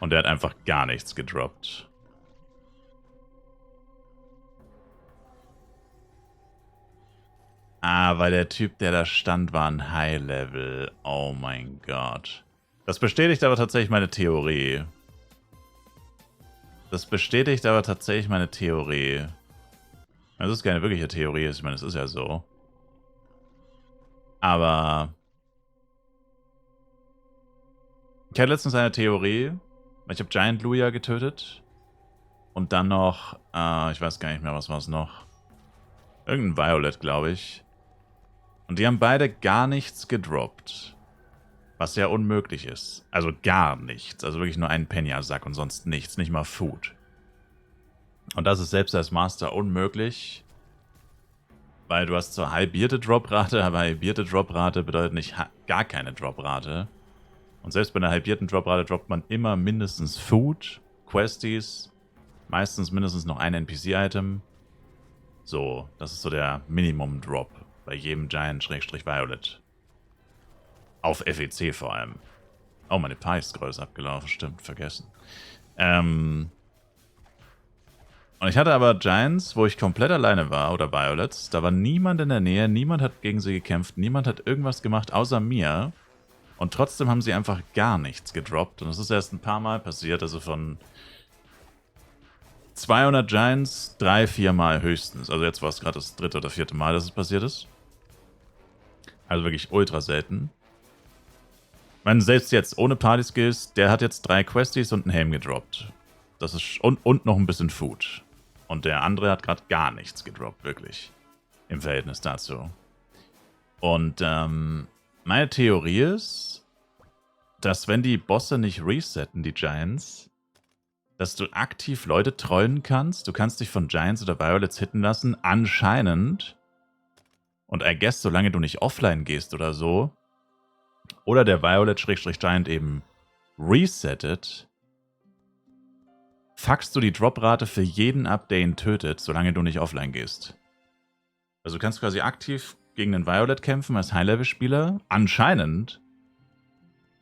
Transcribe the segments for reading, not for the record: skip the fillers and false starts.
Und der hat einfach gar nichts gedroppt. Ah, weil der Typ, der da stand, war ein High-Level. Oh mein Gott. Das bestätigt aber tatsächlich meine Theorie. Das ist keine wirkliche Theorie, ich meine, es ist ja so. Aber ich hatte letztens eine Theorie. Ich habe Giant Luya getötet. Und dann noch, ich weiß gar nicht mehr, was war es noch. Irgendein Violet, glaube ich. Und die haben beide gar nichts gedroppt. Was ja unmöglich ist. Also gar nichts. Also wirklich nur einen Penya-Sack und sonst nichts. Nicht mal Food. Und das ist selbst als Master unmöglich. Weil du hast zwar halbierte Droprate, aber halbierte Droprate bedeutet nicht gar keine Droprate. Und selbst bei einer halbierten Droprate droppt man immer mindestens Food, Questies, meistens mindestens noch ein NPC-Item. So, das ist so der Minimum-Drop bei jedem Giant-Violet. Auf FEC vor allem. Oh, meine Pi-Scroll ist abgelaufen, stimmt, vergessen. Und ich hatte aber Giants, wo ich komplett alleine war, oder Violets. Da war niemand in der Nähe, niemand hat gegen sie gekämpft, niemand hat irgendwas gemacht, außer mir. Und trotzdem haben sie einfach gar nichts gedroppt. Und das ist erst ein paar Mal passiert, also von 200 Giants 3-4 Mal höchstens. Also jetzt war es gerade das 3. oder 4. Mal, dass es passiert ist. Also wirklich ultra selten. Ich meine, selbst jetzt ohne Party-Skills, der hat jetzt 3 Questies und einen Helm gedroppt. Das ist und noch ein bisschen Food. Und der andere hat gerade gar nichts gedroppt, wirklich. Im Verhältnis dazu. Und meine Theorie ist, dass wenn die Bosse nicht resetten, die Giants, dass du aktiv Leute trollen kannst. Du kannst dich von Giants oder Violets hitten lassen, anscheinend. Und I guess, solange du nicht offline gehst oder so, oder der Violet-Giant eben resettet, fuckst du die Droprate für jeden ab, der ihn tötet, solange du nicht offline gehst. Also du kannst quasi aktiv gegen den Violet kämpfen als High-Level-Spieler, anscheinend,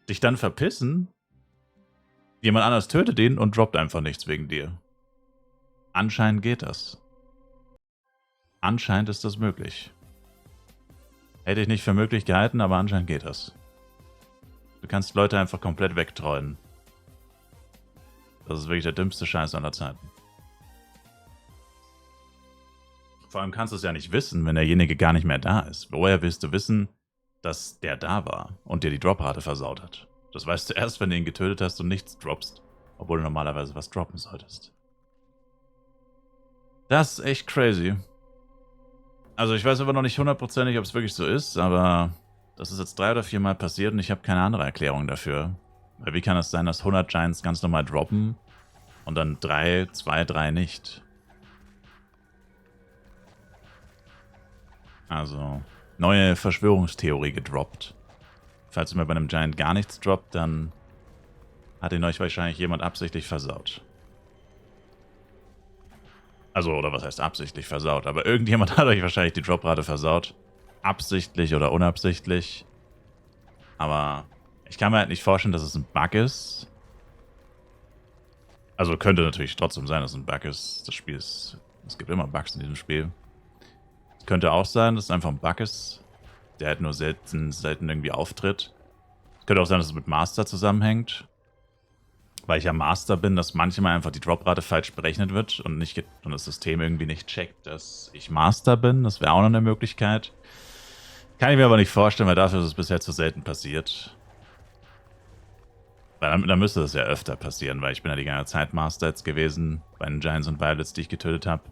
dich dann verpissen, jemand anders tötet ihn und droppt einfach nichts wegen dir. Anscheinend geht das. Anscheinend ist das möglich. Hätte ich nicht für möglich gehalten, aber anscheinend geht das. Du kannst Leute einfach komplett wegtrollen. Das ist wirklich der dümmste Scheiß aller Zeiten. Vor allem kannst du es ja nicht wissen, wenn derjenige gar nicht mehr da ist. Woher willst du wissen, dass der da war und dir die Droprate versaut hat? Das weißt du erst, wenn du ihn getötet hast und nichts droppst, obwohl du normalerweise was droppen solltest. Das ist echt crazy. Also ich weiß aber noch nicht hundertprozentig, ob es wirklich so ist, aber das ist jetzt 3 oder 4 Mal passiert und ich habe keine andere Erklärung dafür. Weil wie kann es sein, dass 100 Giants ganz normal droppen und dann 2, 3 nicht? Also, neue Verschwörungstheorie gedroppt. Falls ihr mir bei einem Giant gar nichts droppt, dann hat ihn euch wahrscheinlich jemand absichtlich versaut. Also, oder was heißt absichtlich versaut? Aber irgendjemand hat euch wahrscheinlich die Droprate versaut. Absichtlich oder unabsichtlich. Aber ich kann mir halt nicht vorstellen, dass es ein Bug ist. Also könnte natürlich trotzdem sein, dass es ein Bug ist. Das Spiel ist... Es gibt immer Bugs in diesem Spiel. Es könnte auch sein, dass es einfach ein Bug ist, der halt nur selten irgendwie auftritt. Es könnte auch sein, dass es mit Master zusammenhängt. Weil ich ja Master bin, dass manchmal einfach die Droprate falsch berechnet wird und das System irgendwie nicht checkt, dass ich Master bin. Das wäre auch noch eine Möglichkeit. Kann ich mir aber nicht vorstellen, weil dafür ist es bisher zu selten passiert. Weil dann müsste das ja öfter passieren, weil ich bin ja die ganze Zeit Master jetzt gewesen bei den Giants und Violets, die ich getötet habe.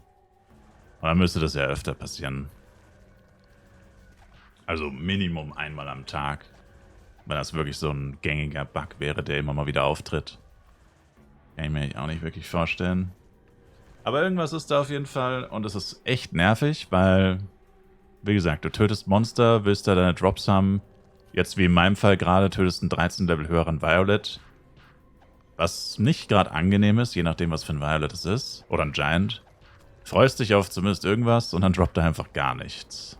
Und dann müsste das ja öfter passieren. Also Minimum einmal am Tag. Wenn das wirklich so ein gängiger Bug wäre, der immer mal wieder auftritt. Kann ich mir auch nicht wirklich vorstellen. Aber irgendwas ist da auf jeden Fall und es ist echt nervig, weil, wie gesagt, du tötest Monster, willst da deine Drops haben. Jetzt wie in meinem Fall gerade, tötest einen 13 Level höheren Violet. Was nicht gerade angenehm ist, je nachdem was für ein Violet es ist. Oder ein Giant. Freust dich auf zumindest irgendwas und dann droppt er einfach gar nichts.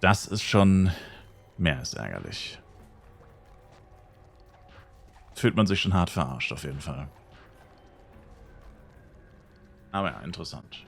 Das ist schon mehr als ärgerlich. fühlt man sich schon hart verarscht, auf jeden Fall. Aber ja, interessant.